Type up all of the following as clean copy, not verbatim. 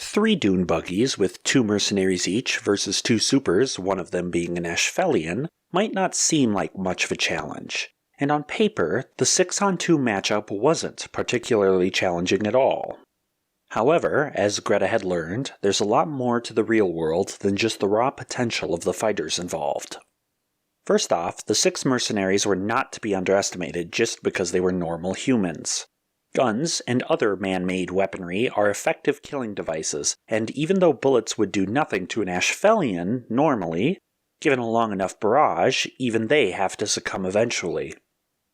3 dune buggies with 2 mercenaries each versus 2 supers, one of them being an Ashfelian, might not seem like much of a challenge. And on paper, the 6-on-2 matchup wasn't particularly challenging at all. However, as Greta had learned, there's a lot more to the real world than just the raw potential of the fighters involved. First off, the 6 mercenaries were not to be underestimated just because they were normal humans. Guns and other man-made weaponry are effective killing devices, and even though bullets would do nothing to an Ashfelian normally, given a long enough barrage, even they have to succumb eventually.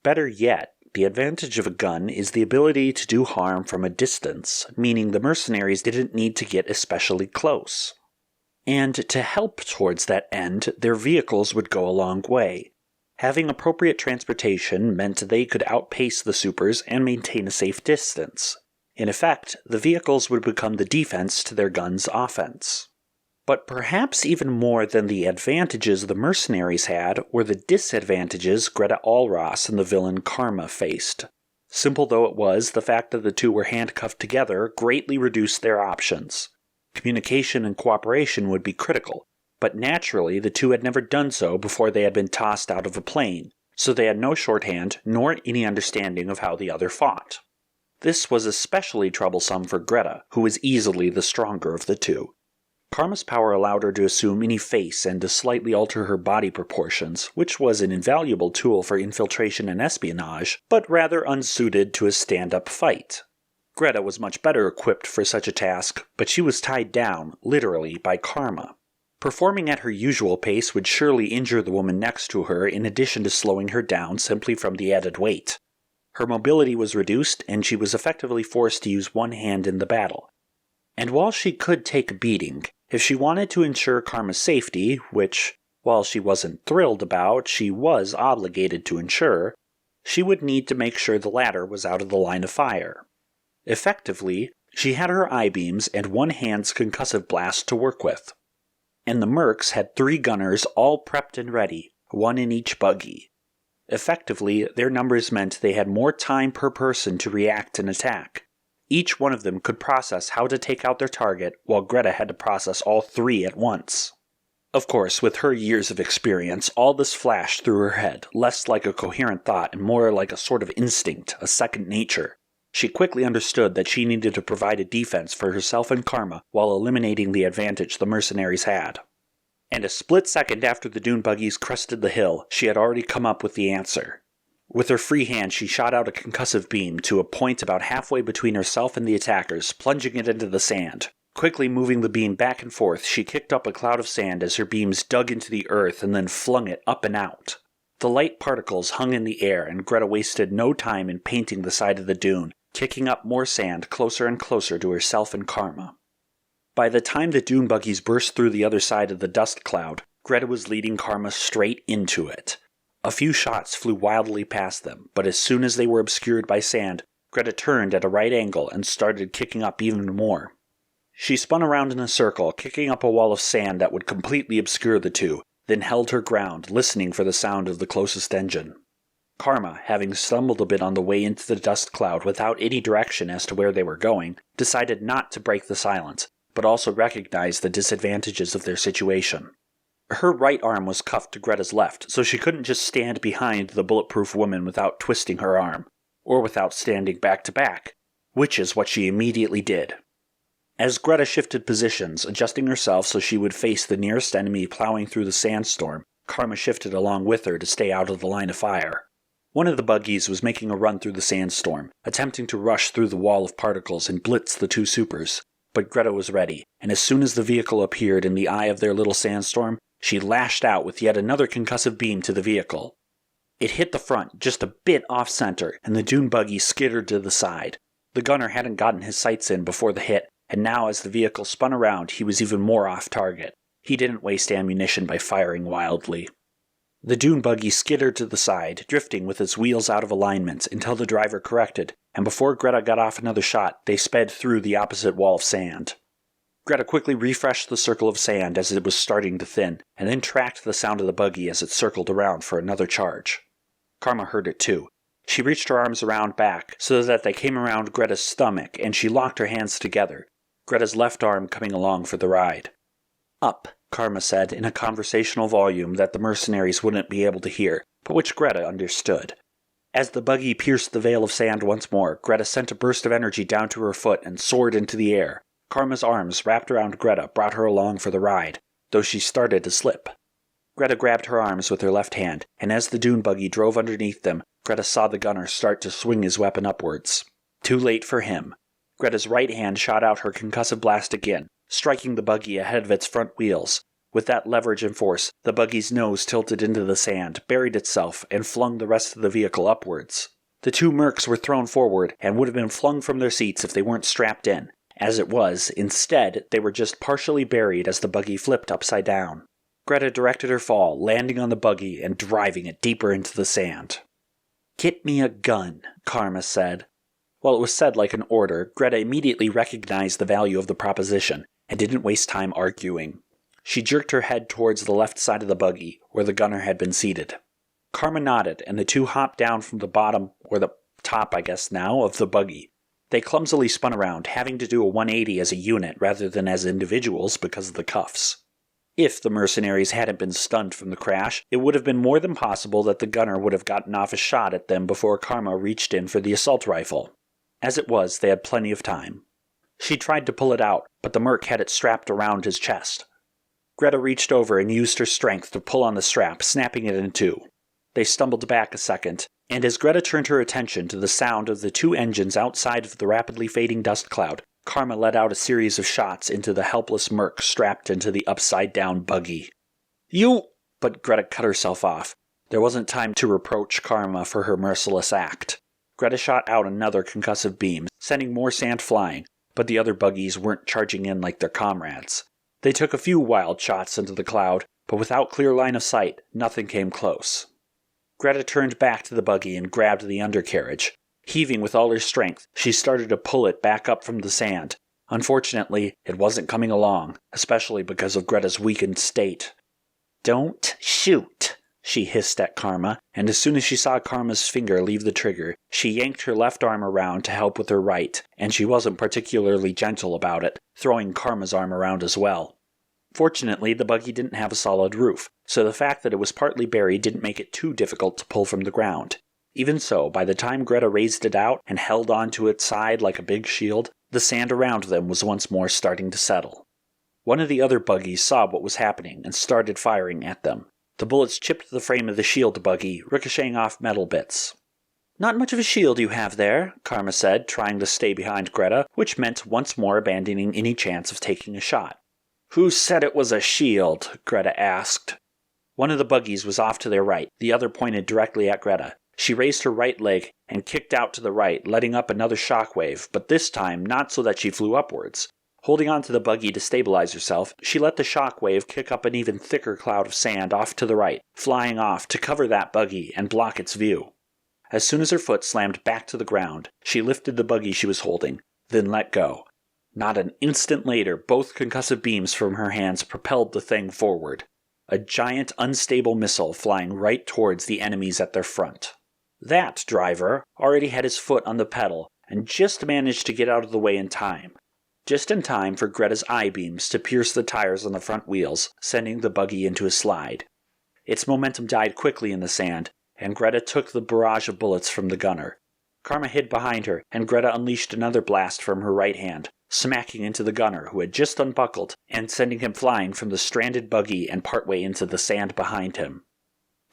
Better yet, the advantage of a gun is the ability to do harm from a distance, meaning the mercenaries didn't need to get especially close. And to help towards that end, their vehicles would go a long way. Having appropriate transportation meant they could outpace the supers and maintain a safe distance. In effect, the vehicles would become the defense to their guns' offense. But perhaps even more than the advantages the mercenaries had were the disadvantages Greta Alhross and the villain Karma faced. Simple though it was, the fact that the two were handcuffed together greatly reduced their options. Communication and cooperation would be critical, but naturally the two had never done so before they had been tossed out of a plane, so they had no shorthand nor any understanding of how the other fought. This was especially troublesome for Greta, who was easily the stronger of the two. Karma's power allowed her to assume any face and to slightly alter her body proportions, which was an invaluable tool for infiltration and espionage, but rather unsuited to a stand-up fight. Greta was much better equipped for such a task, but she was tied down, literally, by Karma. Performing at her usual pace would surely injure the woman next to her in addition to slowing her down simply from the added weight. Her mobility was reduced, and she was effectively forced to use one hand in the battle. And while she could take a beating, if she wanted to ensure Karma's safety, which, while she wasn't thrilled about, she was obligated to ensure, she would need to make sure the latter was out of the line of fire. Effectively, she had her I-beams and one hand's concussive blast to work with. And the mercs had 3 gunners all prepped and ready, 1 in each buggy. Effectively, their numbers meant they had more time per person to react and attack. Each one of them could process how to take out their target, while Greta had to process all 3 at once. Of course, with her years of experience, all this flashed through her head, less like a coherent thought and more like a sort of instinct, a second nature. She quickly understood that she needed to provide a defense for herself and Karma while eliminating the advantage the mercenaries had. And a split second after the dune buggies crested the hill, she had already come up with the answer. With her free hand, she shot out a concussive beam to a point about halfway between herself and the attackers, plunging it into the sand. Quickly moving the beam back and forth, she kicked up a cloud of sand as her beams dug into the earth and then flung it up and out. The light particles hung in the air, and Greta wasted no time in painting the side of the dune, kicking up more sand closer and closer to herself and Karma. By the time the dune buggies burst through the other side of the dust cloud, Greta was leading Karma straight into it. A few shots flew wildly past them, but as soon as they were obscured by sand, Greta turned at a right angle and started kicking up even more. She spun around in a circle, kicking up a wall of sand that would completely obscure the two, then held her ground, listening for the sound of the closest engine. Karma, having stumbled a bit on the way into the dust cloud without any direction as to where they were going, decided not to break the silence, but also recognized the disadvantages of their situation. Her right arm was cuffed to Greta's left, so she couldn't just stand behind the bulletproof woman without twisting her arm, or without standing back to back, which is what she immediately did. As Greta shifted positions, adjusting herself so she would face the nearest enemy plowing through the sandstorm, Karma shifted along with her to stay out of the line of fire. One of the buggies was making a run through the sandstorm, attempting to rush through the wall of particles and blitz the 2 supers, but Greta was ready, and as soon as the vehicle appeared in the eye of their little sandstorm, she lashed out with yet another concussive beam to the vehicle. It hit the front just a bit off-center, and the dune buggy skittered to the side. The gunner hadn't gotten his sights in before the hit, and now as the vehicle spun around, he was even more off-target. He didn't waste ammunition by firing wildly. The dune buggy skittered to the side, drifting with its wheels out of alignment until the driver corrected, and before Greta got off another shot, they sped through the opposite wall of sand. Greta quickly refreshed the circle of sand as it was starting to thin, and then tracked the sound of the buggy as it circled around for another charge. Karma heard it too. She reached her arms around back so that they came around Greta's stomach, and she locked her hands together. Greta's left arm coming along for the ride. Up, Karma said in a conversational volume that the mercenaries wouldn't be able to hear, but which Greta understood. As the buggy pierced the veil of sand once more, Greta sent a burst of energy down to her foot and soared into the air. Karma's arms wrapped around Greta brought her along for the ride, though she started to slip. Greta grabbed her arms with her left hand, and as the dune buggy drove underneath them, Greta saw the gunner start to swing his weapon upwards. Too late for him. Greta's right hand shot out her concussive blast again, striking the buggy ahead of its front wheels. With that leverage and force, the buggy's nose tilted into the sand, buried itself, and flung the rest of the vehicle upwards. The two mercs were thrown forward and would have been flung from their seats if they weren't strapped in. As it was, instead, they were just partially buried as the buggy flipped upside down. Greta directed her fall, landing on the buggy and driving it deeper into the sand. "Get me a gun," Karma said. While it was said like an order, Greta immediately recognized the value of the proposition, and didn't waste time arguing. She jerked her head towards the left side of the buggy, where the gunner had been seated. Karma nodded, and the two hopped down from the bottom, or the top I guess now, of the buggy. They clumsily spun around, having to do a 180 as a unit rather than as individuals because of the cuffs. If the mercenaries hadn't been stunned from the crash, it would have been more than possible that the gunner would have gotten off a shot at them before Karma reached in for the assault rifle. As it was, they had plenty of time. She tried to pull it out, but the merc had it strapped around his chest. Greta reached over and used her strength to pull on the strap, snapping it in two. They stumbled back a second, and as Greta turned her attention to the sound of the two engines outside of the rapidly fading dust cloud, Karma let out a series of shots into the helpless merc strapped into the upside-down buggy. "You—" But Greta cut herself off. There wasn't time to reproach Karma for her merciless act. Greta shot out another concussive beam, sending more sand flying, but the other buggies weren't charging in like their comrades. They took a few wild shots into the cloud, but without clear line of sight, nothing came close. Greta turned back to the buggy and grabbed the undercarriage. Heaving with all her strength, she started to pull it back up from the sand. Unfortunately, it wasn't coming along, especially because of Greta's weakened state. "Don't shoot," she hissed at Karma, and as soon as she saw Karma's finger leave the trigger, she yanked her left arm around to help with her right, and she wasn't particularly gentle about it, throwing Karma's arm around as well. Fortunately, the buggy didn't have a solid roof, so the fact that it was partly buried didn't make it too difficult to pull from the ground. Even so, by the time Greta raised it out and held onto its side like a big shield, the sand around them was once more starting to settle. One of the other buggies saw what was happening and started firing at them. The bullets chipped the frame of the shield buggy, ricocheting off metal bits. "Not much of a shield you have there," Karma said, trying to stay behind Greta, which meant once more abandoning any chance of taking a shot. "Who said it was a shield?" Greta asked. One of the buggies was off to their right, the other pointed directly at Greta. She raised her right leg and kicked out to the right, letting up another shockwave, but this time not so that she flew upwards. Holding onto the buggy to stabilize herself, she let the shockwave kick up an even thicker cloud of sand off to the right, flying off to cover that buggy and block its view. As soon as her foot slammed back to the ground, she lifted the buggy she was holding, then let go. Not an instant later, both concussive beams from her hands propelled the thing forward. A giant, unstable missile flying right towards the enemies at their front. That driver already had his foot on the pedal and just managed to get out of the way in time. Just in time for Greta's I-beams to pierce the tires on the front wheels, sending the buggy into a slide. Its momentum died quickly in the sand, and Greta took the barrage of bullets from the gunner. Karma hid behind her, and Greta unleashed another blast from her right hand, smacking into the gunner who had just unbuckled and sending him flying from the stranded buggy and partway into the sand behind him.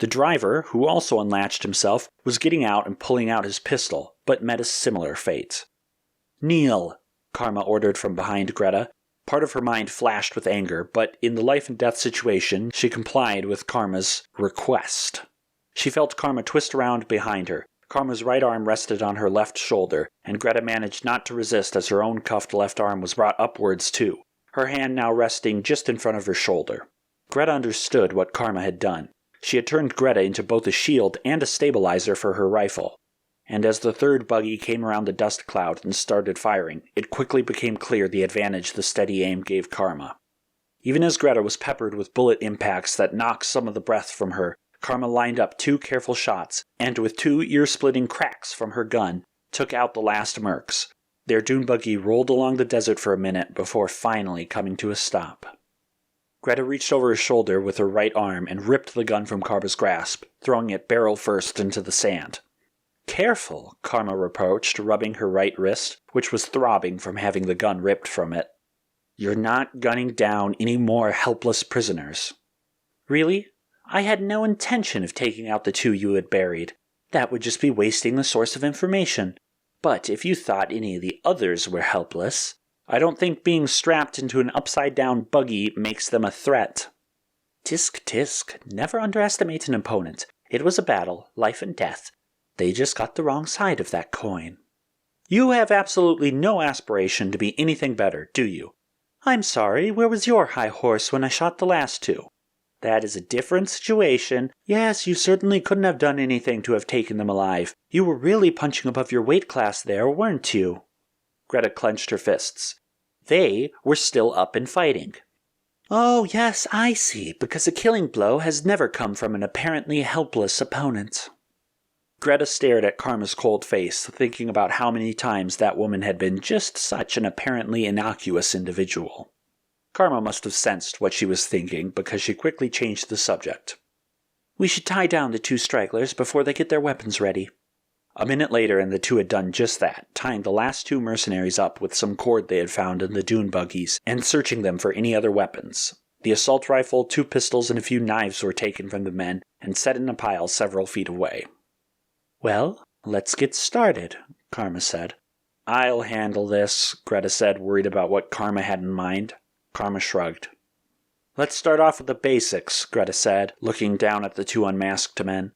The driver, who also unlatched himself, was getting out and pulling out his pistol, but met a similar fate. "Kneel," Karma ordered from behind Greta. Part of her mind flashed with anger, but in the life-and-death situation, she complied with Karma's request. She felt Karma twist around behind her. Karma's right arm rested on her left shoulder, and Greta managed not to resist as her own cuffed left arm was brought upwards too, her hand now resting just in front of her shoulder. Greta understood what Karma had done. She had turned Greta into both a shield and a stabilizer for her rifle. And as the third buggy came around the dust cloud and started firing, it quickly became clear the advantage the steady aim gave Karma. Even as Greta was peppered with bullet impacts that knocked some of the breath from her, Karma lined up 2 careful shots, and with 2 ear-splitting cracks from her gun, took out the last mercs. Their dune buggy rolled along the desert for a minute before finally coming to a stop. Greta reached over her shoulder with her right arm and ripped the gun from Karma's grasp, throwing it barrel first into the sand. "Careful," Karma reproached, rubbing her right wrist, which was throbbing from having the gun ripped from it. "You're not gunning down any more helpless prisoners." "Really? I had no intention of taking out the 2 you had buried. That would just be wasting the source of information. But if you thought any of the others were helpless, I don't think being strapped into an upside-down buggy makes them a threat." "Tisk, tisk. Never underestimate an opponent. It was a battle, life and death. They just got the wrong side of that coin." "You have absolutely no aspiration to be anything better, do you?" "I'm sorry, where was your high horse when I shot the last 2? "That is a different situation. Yes, you certainly couldn't have done anything to have taken them alive. You were really punching above your weight class there, weren't you?" Greta clenched her fists. They were still up and fighting. "Oh, yes, I see, because a killing blow has never come from an apparently helpless opponent." Greta stared at Karma's cold face, thinking about how many times that woman had been just such an apparently innocuous individual. Karma must have sensed what she was thinking, because she quickly changed the subject. "We should tie down the 2 stragglers before they get their weapons ready." A minute later, and the 2 had done just that, tying the last 2 mercenaries up with some cord they had found in the dune buggies, and searching them for any other weapons. The assault rifle, 2 pistols, and a few knives were taken from the men, and set in a pile several feet away. "Well, let's get started," Karma said. "I'll handle this," Greta said, worried about what Karma had in mind. Karma shrugged. "Let's start off with the basics," Greta said, looking down at the 2 unmasked men.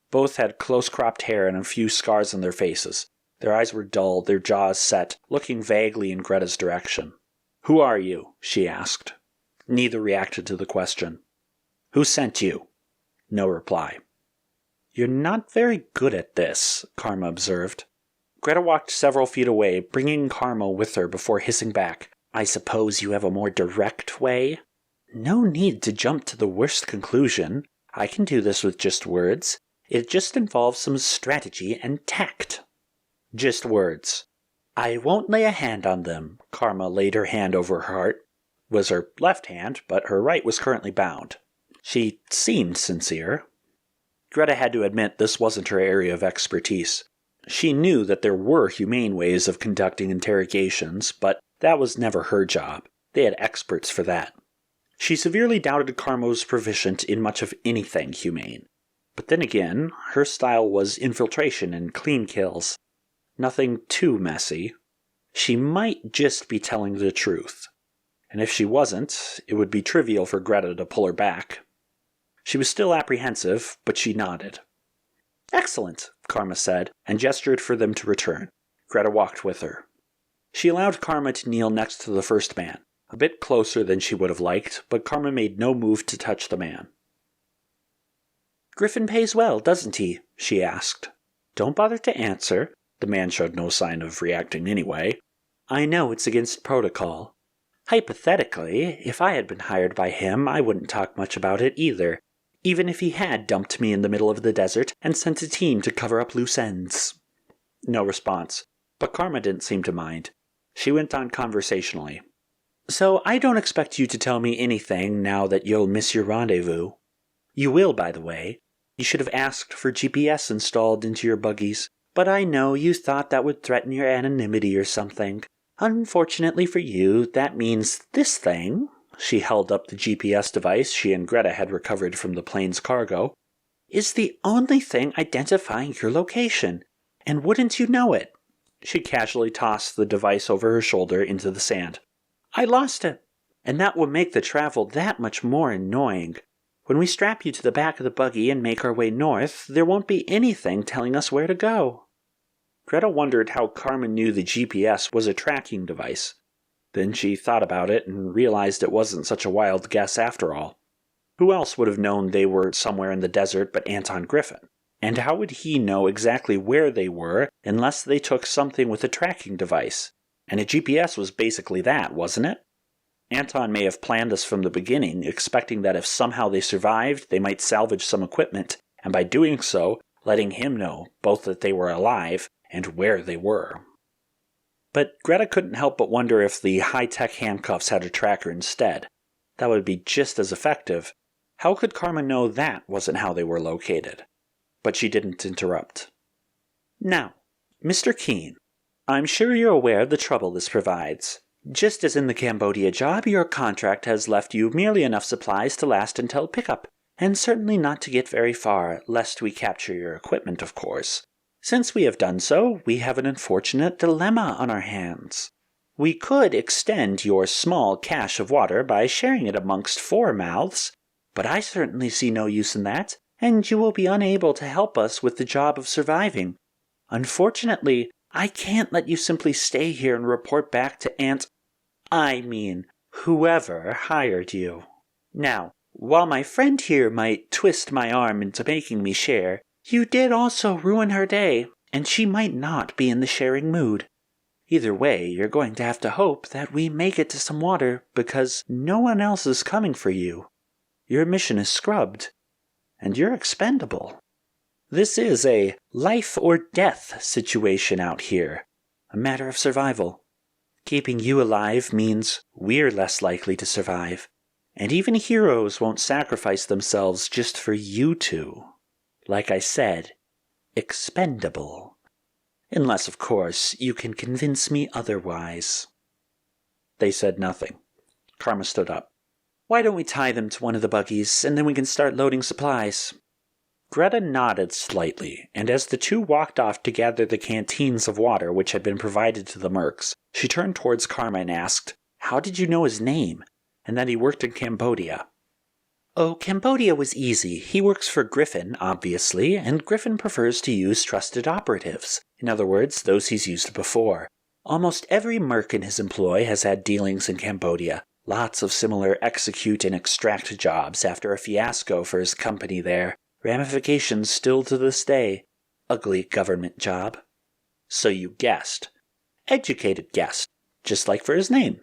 Both had close-cropped hair and a few scars on their faces. Their eyes were dull, their jaws set, looking vaguely in Greta's direction. "Who are you?" she asked. Neither reacted to the question. "Who sent you?" No reply. "You're not very good at this," Karma observed. Greta walked several feet away, bringing Karma with her before hissing back. "I suppose you have a more direct way?" "No need to jump to the worst conclusion. I can do this with just words. It just involves some strategy and tact." "Just words." "I won't lay a hand on them." Karma laid her hand over her heart. It was her left hand, but her right was currently bound. She seemed sincere. Greta had to admit this wasn't her area of expertise. She knew that there were humane ways of conducting interrogations, but that was never her job. They had experts for that. She severely doubted Karma was proficient in much of anything humane. But then again, her style was infiltration and clean kills. Nothing too messy. She might just be telling the truth. And if she wasn't, it would be trivial for Greta to pull her back. She was still apprehensive, but she nodded. "Excellent," Karma said, and gestured for them to return. Greta walked with her. She allowed Karma to kneel next to the first man, a bit closer than she would have liked, but Karma made no move to touch the man. "Griffin pays well, doesn't he?" she asked. "Don't bother to answer." The man showed no sign of reacting anyway. "I know it's against protocol. Hypothetically, if I had been hired by him, I wouldn't talk much about it either, even if he had dumped me in the middle of the desert and sent a team to cover up loose ends." No response, but Karma didn't seem to mind. She went on conversationally. "So I don't expect you to tell me anything now that you'll miss your rendezvous. You will, by the way. You should have asked for GPS installed into your buggies, but I know you thought that would threaten your anonymity or something. Unfortunately for you, that means this thing," she held up the GPS device she and Greta had recovered from the plane's cargo, "is the only thing identifying your location. And wouldn't you know it?" She casually tossed the device over her shoulder into the sand. "I lost it. And that will make the travel that much more annoying. When we strap you to the back of the buggy and make our way north, there won't be anything telling us where to go." Greta wondered how Karma knew the GPS was a tracking device. Then she thought about it and realized it wasn't such a wild guess after all. Who else would have known they were somewhere in the desert but Anton Griffin? And how would he know exactly where they were unless they took something with a tracking device? And a GPS was basically that, wasn't it? Anton may have planned this from the beginning, expecting that if somehow they survived, they might salvage some equipment, and by doing so, letting him know both that they were alive and where they were. But Greta couldn't help but wonder if the high-tech handcuffs had a tracker instead. That would be just as effective. How could Karma know that wasn't how they were located? But she didn't interrupt. Now, Mr. Keene, I'm sure you're aware of the trouble this provides. Just as in the Cambodia job, your contract has left you merely enough supplies to last until pickup, and certainly not to get very far, lest we capture your equipment, of course. Since we have done so, we have an unfortunate dilemma on our hands. We could extend your small cache of water by sharing it amongst 4 mouths, but I certainly see no use in that, and you will be unable to help us with the job of surviving. Unfortunately, I can't let you simply stay here and report back to whoever hired you. Now, while my friend here might twist my arm into making me share, you did also ruin her day, and she might not be in the sharing mood. Either way, you're going to have to hope that we make it to some water, because no one else is coming for you. Your mission is scrubbed, and you're expendable. This is a life or death situation out here, a matter of survival. Keeping you alive means we're less likely to survive, and even heroes won't sacrifice themselves just for you two. Like I said, expendable. Unless, of course, you can convince me otherwise. They said nothing. Karma stood up. Why don't we tie them to one of the buggies, and then we can start loading supplies? Greta nodded slightly, and as the two walked off to gather the canteens of water which had been provided to the mercs, she turned towards Karma and asked, How did you know his name, and that he worked in Cambodia? Oh, Cambodia was easy. He works for Griffin, obviously, and Griffin prefers to use trusted operatives. In other words, those he's used before. Almost every merc in his employ has had dealings in Cambodia. Lots of similar execute and extract jobs after a fiasco for his company there. Ramifications still to this day. Ugly government job. So you guessed. Educated guess. Just like for his name.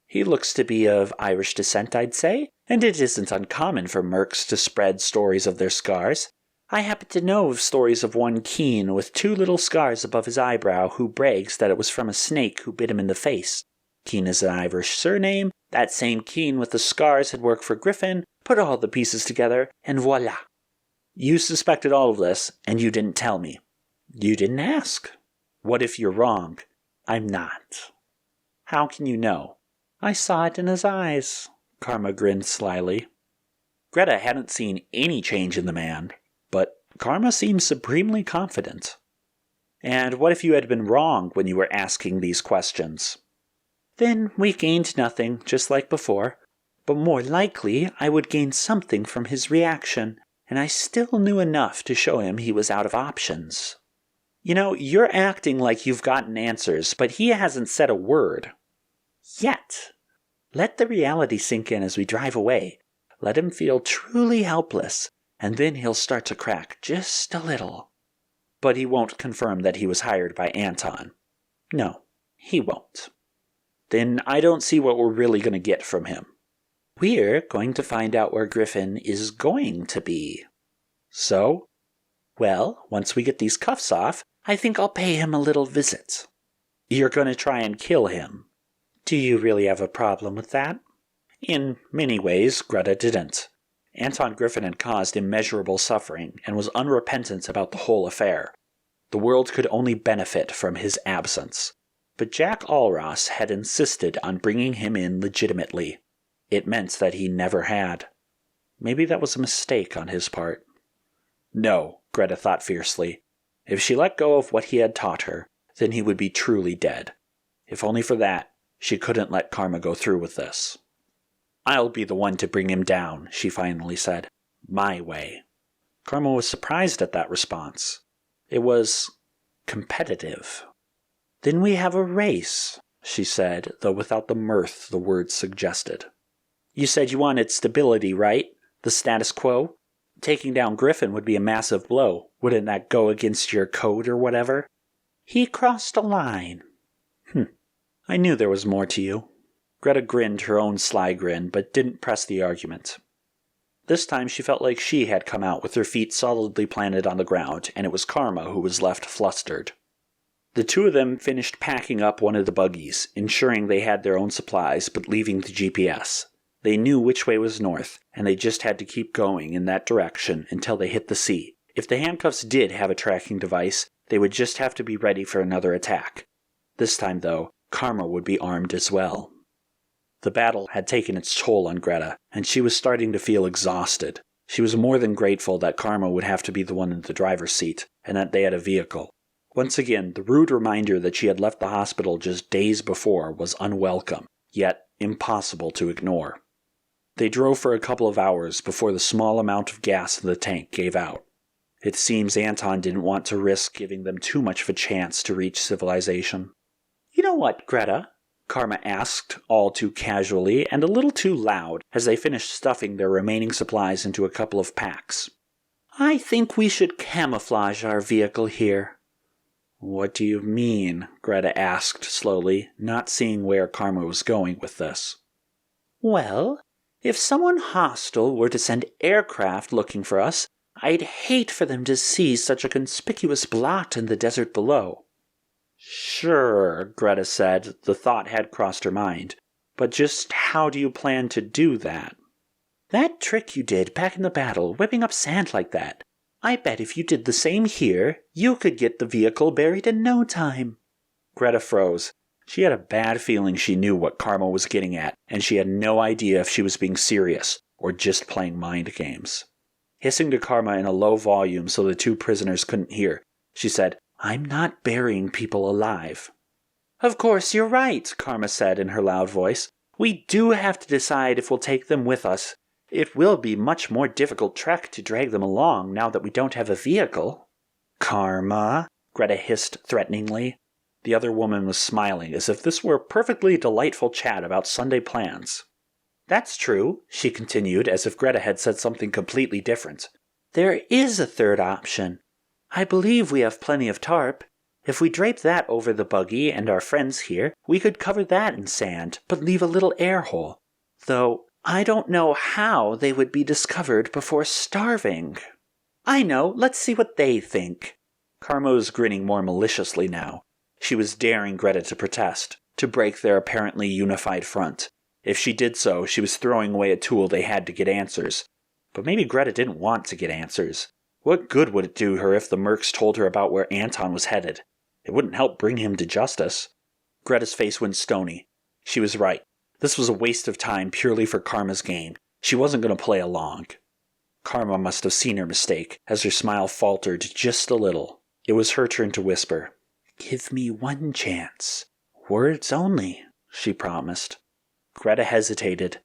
He looks to be of Irish descent, I'd say, and it isn't uncommon for mercs to spread stories of their scars. I happen to know of stories of one Keene with 2 little scars above his eyebrow who brags that it was from a snake who bit him in the face. Keene is an Irish surname. That same Keene with the scars had worked for Griffin, put all the pieces together, and voila. You suspected all of this, and you didn't tell me. You didn't ask. What if you're wrong? I'm not. How can you know? I saw it in his eyes. Karma grinned slyly. Greta hadn't seen any change in the man, but Karma seemed supremely confident. And what if you had been wrong when you were asking these questions? Then we gained nothing, just like before. But more likely, I would gain something from his reaction, and I still knew enough to show him he was out of options. You know, you're acting like you've gotten answers, but he hasn't said a word. Yet. Let the reality sink in as we drive away. Let him feel truly helpless, and then he'll start to crack just a little. But he won't confirm that he was hired by Anton. No, he won't. Then I don't see what we're really going to get from him. We're going to find out where Griffin is going to be. So? Well, once we get these cuffs off, I think I'll pay him a little visit. You're going to try and kill him. Do you really have a problem with that? In many ways, Greta didn't. Anton Griffin had caused immeasurable suffering and was unrepentant about the whole affair. The world could only benefit from his absence. But Jack Alhross had insisted on bringing him in legitimately. It meant that he never had. Maybe that was a mistake on his part. No, Greta thought fiercely. If she let go of what he had taught her, then he would be truly dead. If only for that, she couldn't let Karma go through with this. I'll be the one to bring him down, she finally said. My way. Karma was surprised at that response. It was competitive. Then we have a race, she said, though without the mirth the words suggested. You said you wanted stability, right? The status quo? Taking down Griffin would be a massive blow. Wouldn't that go against your code or whatever? He crossed a line. I knew there was more to you. Greta grinned her own sly grin, but didn't press the argument. This time she felt like she had come out with her feet solidly planted on the ground, and it was Karma who was left flustered. The two of them finished packing up one of the buggies, ensuring they had their own supplies but leaving the GPS. They knew which way was north, and they just had to keep going in that direction until they hit the sea. If the handcuffs did have a tracking device, they would just have to be ready for another attack. This time, though, Karma would be armed as well. The battle had taken its toll on Greta, and she was starting to feel exhausted. She was more than grateful that Karma would have to be the one in the driver's seat, and that they had a vehicle. Once again, the rude reminder that she had left the hospital just days before was unwelcome, yet impossible to ignore. They drove for a couple of hours before the small amount of gas in the tank gave out. It seems Anton didn't want to risk giving them too much of a chance to reach civilization. "You know what, Greta?" Karma asked, all too casually and a little too loud, as they finished stuffing their remaining supplies into a couple of packs. "I think we should camouflage our vehicle here." "What do you mean?" Greta asked slowly, not seeing where Karma was going with this. "Well, if someone hostile were to send aircraft looking for us, I'd hate for them to see such a conspicuous blot in the desert below." "Sure," Greta said. The thought had crossed her mind. "But just how do you plan to do that?" "That trick you did back in the battle, whipping up sand like that. I bet if you did the same here, you could get the vehicle buried in no time." Greta froze. She had a bad feeling she knew what Karma was getting at, and she had no idea if she was being serious or just playing mind games. Hissing to Karma in a low volume so the two prisoners couldn't hear, she said, "I'm not burying people alive." "Of course you're right," Karma said in her loud voice. "We do have to decide if we'll take them with us. It will be much more difficult trek to drag them along now that we don't have a vehicle." "Karma," Greta hissed threateningly. The other woman was smiling as if this were a perfectly delightful chat about Sunday plans. "That's true," she continued as if Greta had said something completely different. "There is a third option. I believe we have plenty of tarp. If we drape that over the buggy and our friends here, we could cover that in sand, but leave a little air hole. Though I don't know how they would be discovered before starving." "I know, let's see what they think." Karma was grinning more maliciously now. She was daring Greta to protest, to break their apparently unified front. If she did so, she was throwing away a tool they had to get answers. But maybe Greta didn't want to get answers. What good would it do her if the mercs told her about where Anton was headed? It wouldn't help bring him to justice. Greta's face went stony. She was right. This was a waste of time purely for Karma's gain. She wasn't going to play along. Karma must have seen her mistake, as her smile faltered just a little. It was her turn to whisper. "Give me one chance. Words only," she promised. Greta hesitated.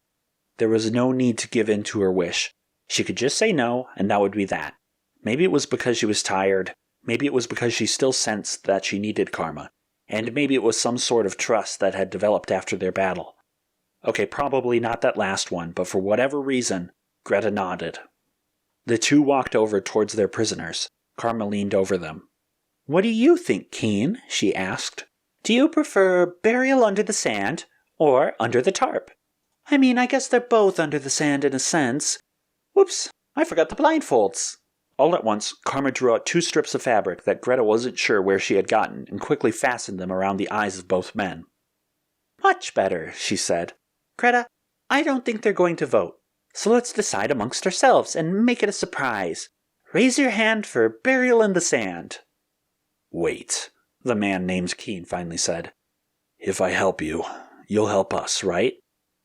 There was no need to give in to her wish. She could just say no, and that would be that. Maybe it was because she was tired. Maybe it was because she still sensed that she needed Karma. And maybe it was some sort of trust that had developed after their battle. Okay, probably not that last one, but for whatever reason, Greta nodded. The two walked over towards their prisoners. Karma leaned over them. "What do you think, Keen?" she asked. "Do you prefer burial under the sand or under the tarp? I mean, I guess they're both under the sand in a sense. Whoops, I forgot the blindfolds." All at once, Karma drew out 2 strips of fabric that Greta wasn't sure where she had gotten and quickly fastened them around the eyes of both men. "Much better," she said. "Greta, I don't think they're going to vote. So let's decide amongst ourselves and make it a surprise. Raise your hand for burial in the sand." "Wait," the man named Keen finally said. "If I help you, you'll help us, right?"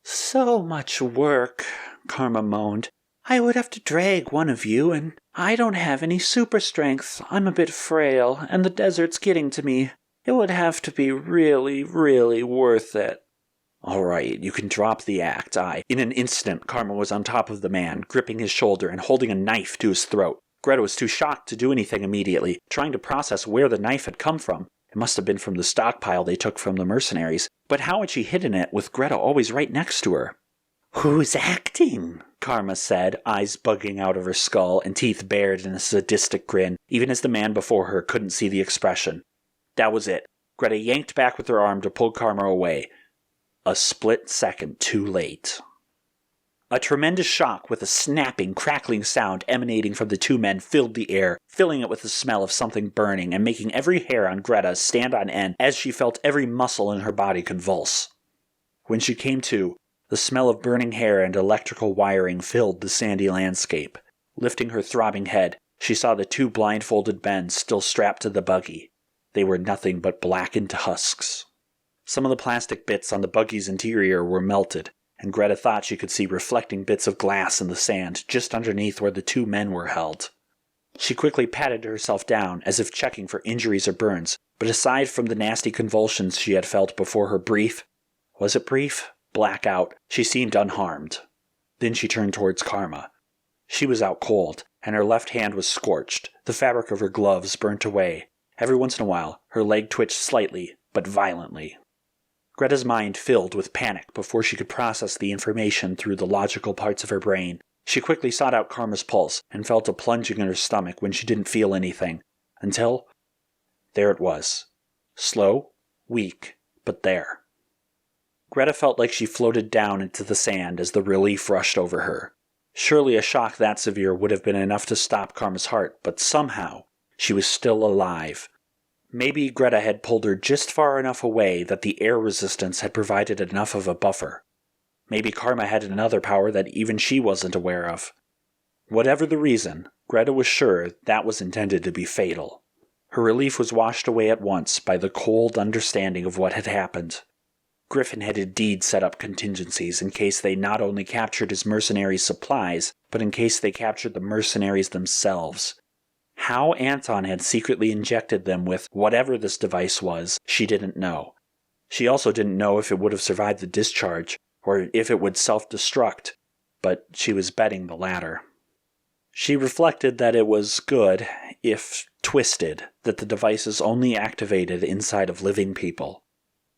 "So much work," Karma moaned. "I would have to drag one of you, and I don't have any super strength. I'm a bit frail, and the desert's getting to me. It would have to be really, really worth it." "All right, you can drop the act." In an instant, Karma was on top of the man, gripping his shoulder and holding a knife to his throat. Greta was too shocked to do anything immediately, trying to process where the knife had come from. It must have been from the stockpile they took from the mercenaries, but how had she hidden it with Greta always right next to her? "Who's acting?" Karma said, eyes bugging out of her skull and teeth bared in a sadistic grin, even as the man before her couldn't see the expression. That was it. Greta yanked back with her arm to pull Karma away. A split second too late. A tremendous shock with a snapping, crackling sound emanating from the two men filled the air, filling it with the smell of something burning and making every hair on Greta stand on end as she felt every muscle in her body convulse. When she came to, the smell of burning hair and electrical wiring filled the sandy landscape. Lifting her throbbing head, she saw the two blindfolded men still strapped to the buggy. They were nothing but blackened husks. Some of the plastic bits on the buggy's interior were melted, and Greta thought she could see reflecting bits of glass in the sand just underneath where the two men were held. She quickly patted herself down as if checking for injuries or burns, but aside from the nasty convulsions she had felt before her brief, was it brief? Blackout, she seemed unharmed. Then she turned towards Karma. She was out cold, and her left hand was scorched, the fabric of her gloves burnt away. Every once in a while, her leg twitched slightly, but violently. Greta's mind filled with panic before she could process the information through the logical parts of her brain. She quickly sought out Karma's pulse and felt a plunging in her stomach when she didn't feel anything, until there it was. Slow, weak, but there. Greta felt like she floated down into the sand as the relief rushed over her. Surely a shock that severe would have been enough to stop Karma's heart, but somehow she was still alive. Maybe Greta had pulled her just far enough away that the air resistance had provided enough of a buffer. Maybe Karma had another power that even she wasn't aware of. Whatever the reason, Greta was sure that was intended to be fatal. Her relief was washed away at once by the cold understanding of what had happened. Griffin had indeed set up contingencies in case they not only captured his mercenaries' supplies, but in case they captured the mercenaries themselves. How Anton had secretly injected them with whatever this device was, she didn't know. She also didn't know if it would have survived the discharge, or if it would self-destruct, but she was betting the latter. She reflected that it was good, if twisted, that the device is only activated inside of living people.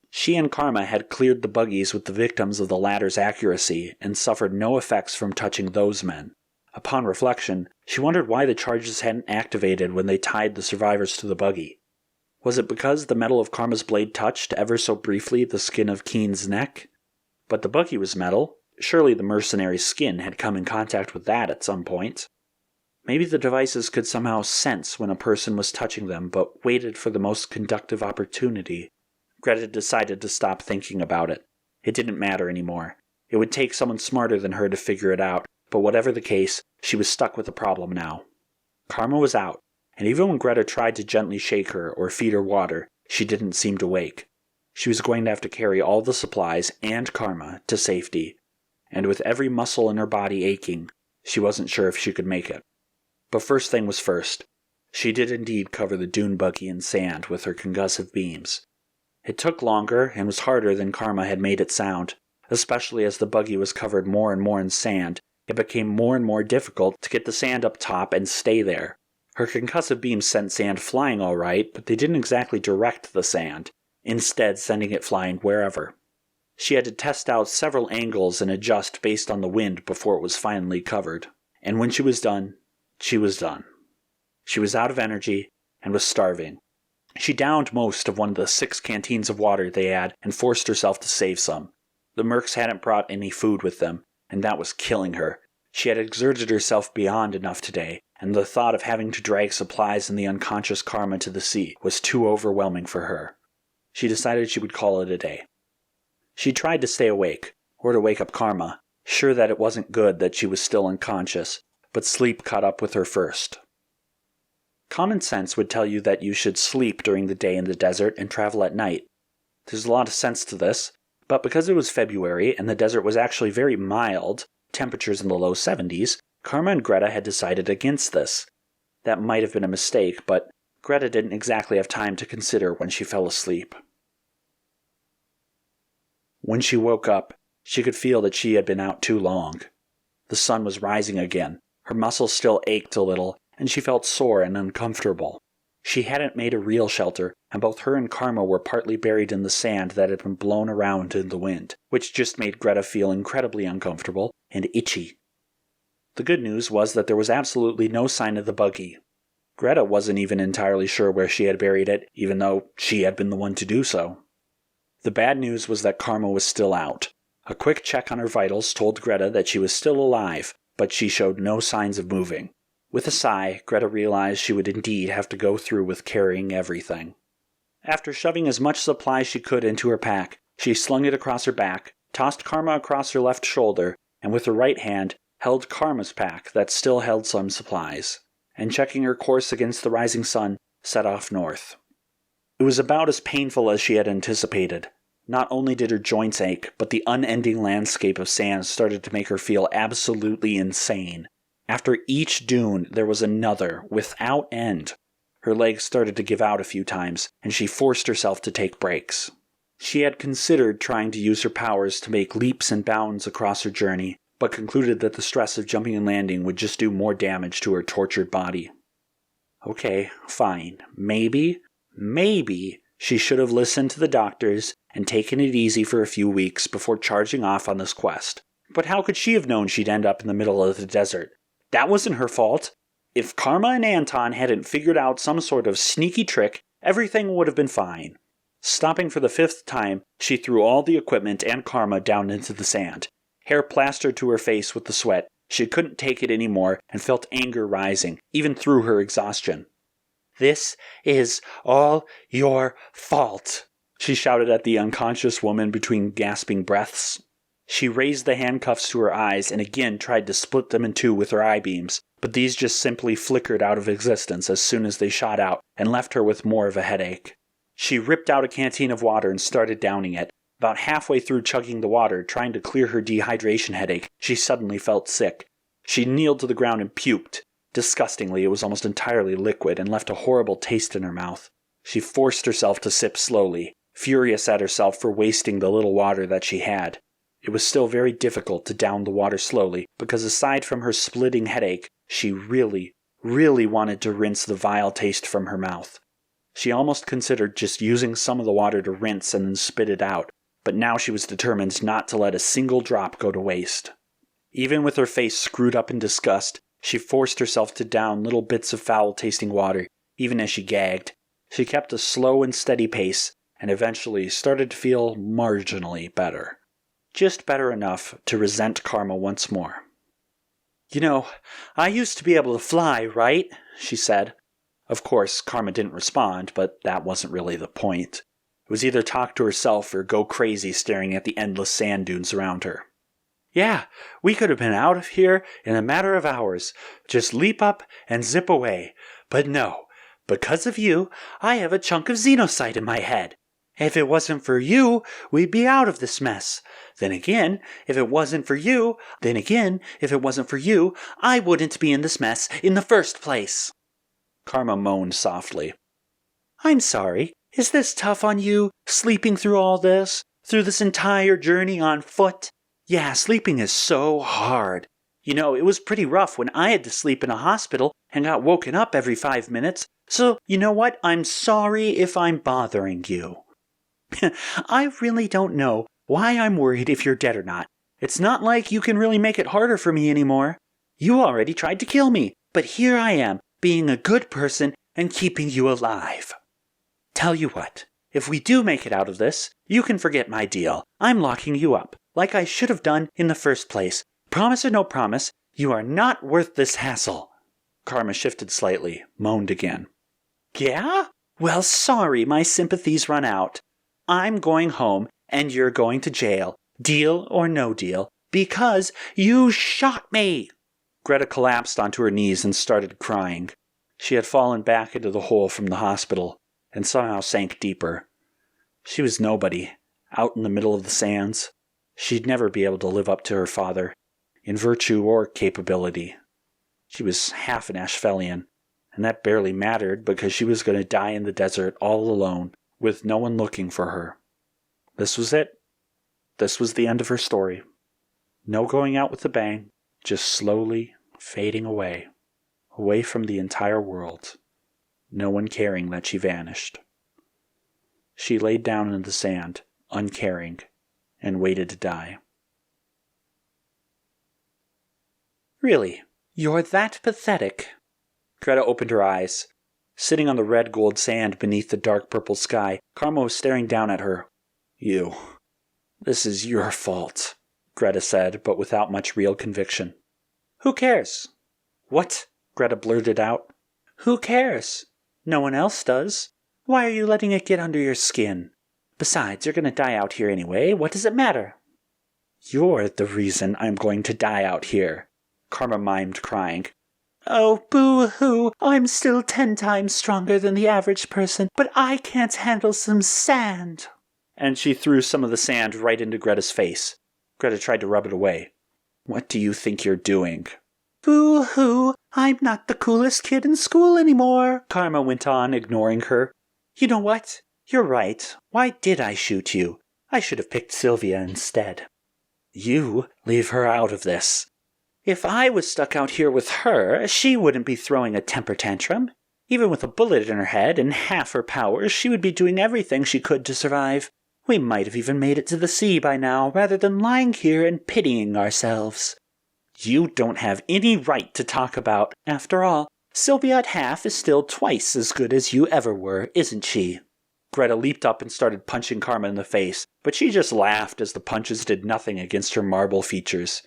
She and Karma had cleared the buggies with the victims of the latter's accuracy and suffered no effects from touching those men. Upon reflection, she wondered why the charges hadn't activated when they tied the survivors to the buggy. Was it because the metal of Karma's blade touched, ever so briefly, the skin of Keen's neck? But the buggy was metal. Surely the mercenary's skin had come in contact with that at some point. Maybe the devices could somehow sense when a person was touching them, but waited for the most conductive opportunity. Greta decided to stop thinking about it. It didn't matter anymore. It would take someone smarter than her to figure it out, but whatever the case, she was stuck with the problem now. Karma was out, and even when Greta tried to gently shake her or feed her water, she didn't seem to wake. She was going to have to carry all the supplies and Karma to safety, and with every muscle in her body aching, she wasn't sure if she could make it. But first thing was first. She did indeed cover the dune buggy in sand with her concussive beams. It took longer and was harder than Karma had made it sound, especially as the buggy was covered more and more in sand. It became more and more difficult to get the sand up top and stay there. Her concussive beams sent sand flying all right, but they didn't exactly direct the sand, instead sending it flying wherever. She had to test out several angles and adjust based on the wind before it was finally covered. And when she was done, she was done. She was out of energy and was starving. She downed most of one of the 6 canteens of water they had and forced herself to save some. The mercs hadn't brought any food with them, and that was killing her. She had exerted herself beyond enough today, and the thought of having to drag supplies and the unconscious Karma to the sea was too overwhelming for her. She decided she would call it a day. She tried to stay awake, or to wake up Karma, sure that it wasn't good that she was still unconscious, but sleep caught up with her first. Common sense would tell you that you should sleep during the day in the desert and travel at night. There's a lot of sense to this, but because it was February and the desert was actually very mild, temperatures in the low 70s, Karma and Greta had decided against this. That might have been a mistake, but Greta didn't exactly have time to consider when she fell asleep. When she woke up, she could feel that she had been out too long. The sun was rising again. Her muscles still ached a little, and she felt sore and uncomfortable. She hadn't made a real shelter, and both her and Karma were partly buried in the sand that had been blown around in the wind, which just made Greta feel incredibly uncomfortable and itchy. The good news was that there was absolutely no sign of the buggy. Greta wasn't even entirely sure where she had buried it, even though she had been the one to do so. The bad news was that Karma was still out. A quick check on her vitals told Greta that she was still alive, but she showed no signs of moving. With a sigh, Greta realized she would indeed have to go through with carrying everything. After shoving as much supply she could into her pack, she slung it across her back, tossed Karma across her left shoulder, and with her right hand held Karma's pack that still held some supplies, and checking her course against the rising sun, set off north. It was about as painful as she had anticipated. Not only did her joints ache, but the unending landscape of sand started to make her feel absolutely insane. After each dune, there was another, without end. Her legs started to give out a few times, and she forced herself to take breaks. She had considered trying to use her powers to make leaps and bounds across her journey, but concluded that the stress of jumping and landing would just do more damage to her tortured body. Okay, fine. Maybe she should have listened to the doctors and taken it easy for a few weeks before charging off on this quest. But how could she have known she'd end up in the middle of the desert? That wasn't her fault. If Karma and Anton hadn't figured out some sort of sneaky trick, everything would have been fine. Stopping for the 5th time, she threw all the equipment and Karma down into the sand. Hair plastered to her face with the sweat, she couldn't take it anymore and felt anger rising, even through her exhaustion. "This is all your fault," she shouted at the unconscious woman between gasping breaths. She raised the handcuffs to her eyes and again tried to split them in two with her eye beams, but these just simply flickered out of existence as soon as they shot out and left her with more of a headache. She ripped out a canteen of water and started downing it. About halfway through chugging the water, trying to clear her dehydration headache, she suddenly felt sick. She kneeled to the ground and puked. Disgustingly, it was almost entirely liquid and left a horrible taste in her mouth. She forced herself to sip slowly, furious at herself for wasting the little water that she had. It was still very difficult to down the water slowly, because aside from her splitting headache, she really wanted to rinse the vile taste from her mouth. She almost considered just using some of the water to rinse and then spit it out, but now she was determined not to let a single drop go to waste. Even with her face screwed up in disgust, she forced herself to down little bits of foul-tasting water, even as she gagged. She kept a slow and steady pace, and eventually started to feel marginally better. Just better enough to resent Karma once more. "You know, I used to be able to fly, right?" she said. Of course, Karma didn't respond, but that wasn't really the point. It was either talk to herself or go crazy staring at the endless sand dunes around her. "Yeah, we could have been out of here in a matter of hours. Just leap up and zip away. But no, because of you, I have a chunk of xenocyte in my head. If it wasn't for you, we'd be out of this mess. Then again, if it wasn't for you, I wouldn't be in this mess in the first place." Karma moaned softly. "I'm sorry. Is this tough on you, sleeping through all this? Through this entire journey on foot? Yeah, sleeping is so hard. You know, it was pretty rough when I had to sleep in a hospital and got woken up every 5 minutes. So, you know what? I'm sorry if I'm bothering you. I really don't know why I'm worried if you're dead or not. It's not like you can really make it harder for me anymore. You already tried to kill me, but here I am, being a good person and keeping you alive. Tell you what, if we do make it out of this, you can forget my deal. I'm locking you up, like I should have done in the first place. Promise or no promise, you are not worth this hassle." Karma shifted slightly, moaned again. "Yeah? Well, sorry, my sympathies run out. I'm going home, and you're going to jail, deal or no deal, because you shot me." Greta collapsed onto her knees and started crying. She had fallen back into the hole from the hospital, and somehow sank deeper. She was nobody, out in the middle of the sands. She'd never be able to live up to her father, in virtue or capability. She was half an Ashvelian, and that barely mattered because she was going to die in the desert all alone, with no one looking for her. This was it. This was the end of her story. No going out with a bang, just slowly fading away from the entire world. No one caring that she vanished. She laid down in the sand, uncaring, and waited to die. "Really? You're that pathetic?" Greta opened her eyes. Sitting on the red-gold sand beneath the dark purple sky, Karma was staring down at her. "You. This is your fault, Greta said, but without much real conviction. Who cares? What? Greta blurted out. Who cares? No one else does. Why are you letting it get under your skin? Besides, you're going to die out here anyway. What does it matter? You're the reason I'm going to die out here, Karma mimed, crying. Oh, boo-hoo, I'm still 10 times stronger than the average person, but I can't handle some sand. And she threw some of the sand right into Greta's face. Greta tried to rub it away. What do you think you're doing? Boo-hoo, I'm not the coolest kid in school anymore, Karma went on, ignoring her. You know what? You're right. Why did I shoot you? I should have picked Sylvia instead. You leave her out of this. If I was stuck out here with her, she wouldn't be throwing a temper tantrum. Even with a bullet in her head and half her powers, she would be doing everything she could to survive. We might have even made it to the sea by now, rather than lying here and pitying ourselves. You don't have any right to talk about. After all, Sylvia at half is still twice as good as you ever were, isn't she? Greta leaped up and started punching Karma in the face, but she just laughed as the punches did nothing against her marble features.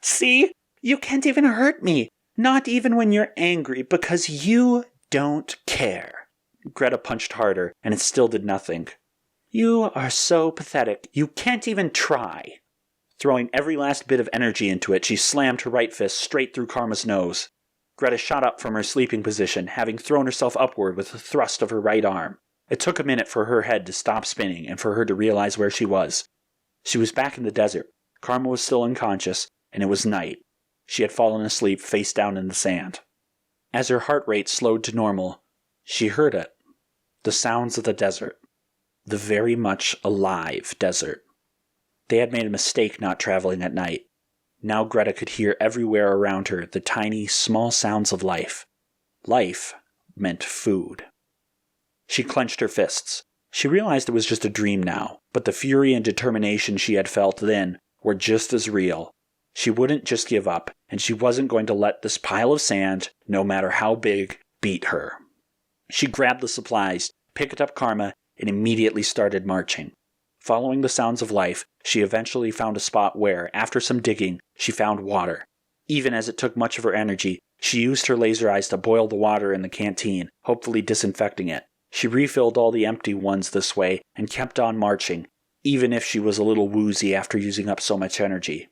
See? You can't even hurt me. Not even when you're angry, because you don't care. Greta punched harder, and it still did nothing. You are so pathetic. You can't even try. Throwing every last bit of energy into it, she slammed her right fist straight through Karma's nose. Greta shot up from her sleeping position, having thrown herself upward with a thrust of her right arm. It took a minute for her head to stop spinning and for her to realize where she was. She was back in the desert. Karma was still unconscious, and it was night. She had fallen asleep face down in the sand. As her heart rate slowed to normal, she heard it. The sounds of the desert. The very much alive desert. They had made a mistake not traveling at night. Now Greta could hear everywhere around her the tiny, small sounds of life. Life meant food. She clenched her fists. She realized it was just a dream now, but the fury and determination she had felt then were just as real. She wouldn't just give up, and she wasn't going to let this pile of sand, no matter how big, beat her. She grabbed the supplies, picked up Karma, and immediately started marching. Following the sounds of life, she eventually found a spot where, after some digging, she found water. Even as it took much of her energy, she used her laser eyes to boil the water in the canteen, hopefully disinfecting it. She refilled all the empty ones this way and kept on marching, even if she was a little woozy after using up so much energy.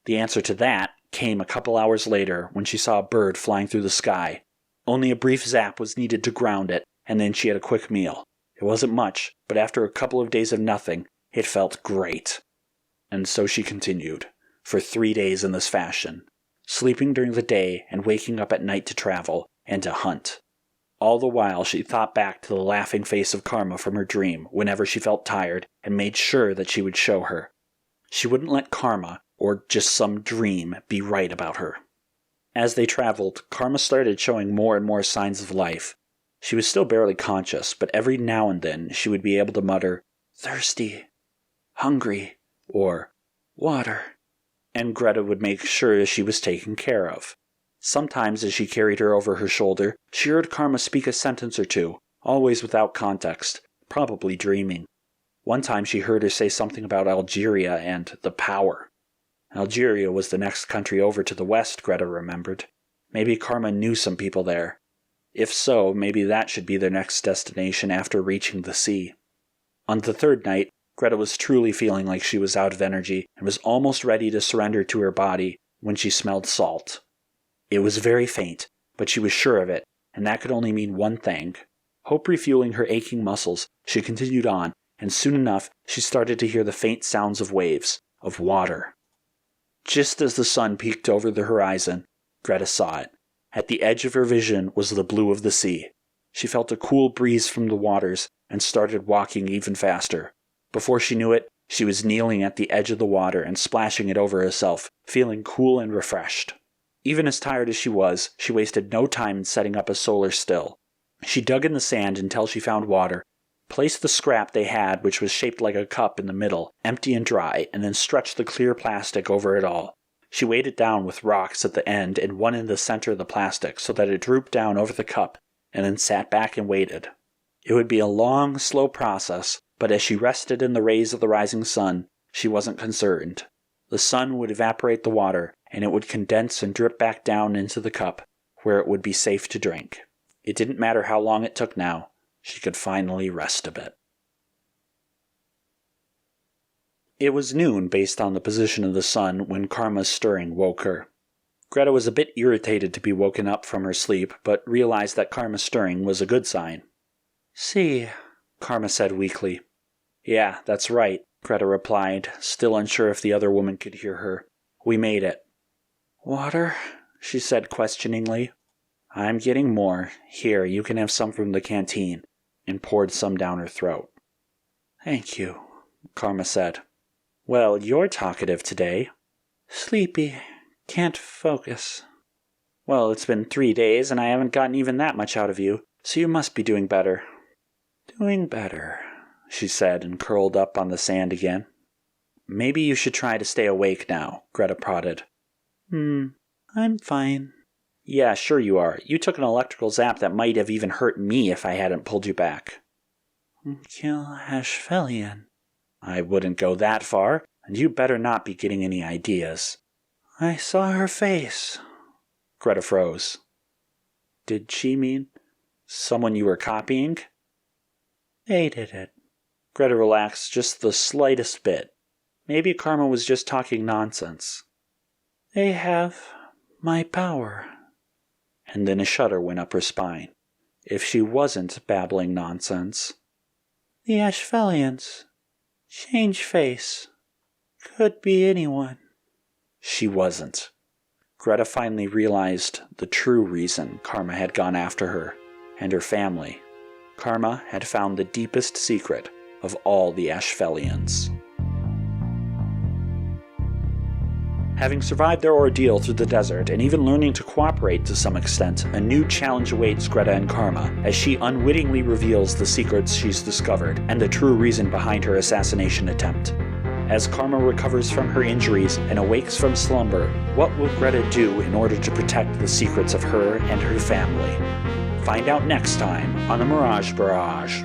The answer to that came a couple hours later when she saw a bird flying through the sky. Only a brief zap was needed to ground it, and then she had a quick meal. It wasn't much, but after a couple of days of nothing, it felt great. And so she continued, for 3 days in this fashion, sleeping during the day and waking up at night to travel and to hunt. All the while she thought back to the laughing face of Karma from her dream whenever she felt tired and made sure that she would show her. She wouldn't let Karma, or just some dream, be right about her. As they traveled, Karma started showing more and more signs of life. She was still barely conscious, but every now and then she would be able to mutter, thirsty, hungry, or water. And Greta would make sure she was taken care of. Sometimes as she carried her over her shoulder, she heard Karma speak a sentence or two, always without context, probably dreaming. One time she heard her say something about Algeria and the power. Algeria was the next country over to the west, Greta remembered. Maybe Karma knew some people there. If so, maybe that should be their next destination after reaching the sea. On the third night, Greta was truly feeling like she was out of energy and was almost ready to surrender to her body when she smelled salt. It was very faint, but she was sure of it, and that could only mean one thing. Hope refueling her aching muscles, she continued on, and soon enough she started to hear the faint sounds of waves, of water. Just as the sun peeked over the horizon, Greta saw it. At the edge of her vision was the blue of the sea. She felt a cool breeze from the waters and started walking even faster. Before she knew it, she was kneeling at the edge of the water and splashing it over herself, feeling cool and refreshed. Even as tired as she was, she wasted no time in setting up a solar still. She dug in the sand until she found water, placed the scrap they had, which was shaped like a cup, in the middle, empty and dry, and then stretched the clear plastic over it all. She weighed it down with rocks at the end and one in the center of the plastic so that it drooped down over the cup, and then sat back and waited. It would be a long, slow process, but as she rested in the rays of the rising sun, She wasn't concerned. The sun would evaporate the water, and it would condense and drip back down into the cup, where it would be safe to drink. It didn't matter how long it took now. She could finally rest a bit. It was noon based on the position of the sun when Karma's stirring woke her. Greta was a bit irritated to be woken up from her sleep, but realized that Karma's stirring was a good sign. "See," Karma said weakly. "Yeah, that's right," Greta replied, still unsure if the other woman could hear her. "We made it." "Water?" she said questioningly. "I'm getting more. Here, you can have some from the canteen," and poured some down her throat. "Thank you," Karma said. "Well, you're talkative today." "Sleepy. Can't focus." "Well, it's been 3 days, and I haven't gotten even that much out of you, so you must be doing better." "Doing better," she said, and curled up on the sand again. "Maybe you should try to stay awake now," Greta prodded. I'm fine." "Yeah, sure you are. You took an electrical zap that might have even hurt me if I hadn't pulled you back." "Kill Ashfelian." "I wouldn't go that far, and you better not be getting any ideas." "I saw her face." Greta froze. Did she mean someone you were copying? "They did it." Greta relaxed just the slightest bit. Maybe Karma was just talking nonsense. "They have my power." And then a shudder went up her spine. If she wasn't babbling nonsense. "The Ashfelians. Change face. Could be anyone." She wasn't. Greta finally realized the true reason Karma had gone after her and her family. Karma had found the deepest secret of all the Ashfelians. Having survived their ordeal through the desert and even learning to cooperate to some extent, a new challenge awaits Greta and Karma as she unwittingly reveals the secrets she's discovered and the true reason behind her assassination attempt. As Karma recovers from her injuries and awakes from slumber, what will Greta do in order to protect the secrets of her and her family? Find out next time on the Mirage Barrage.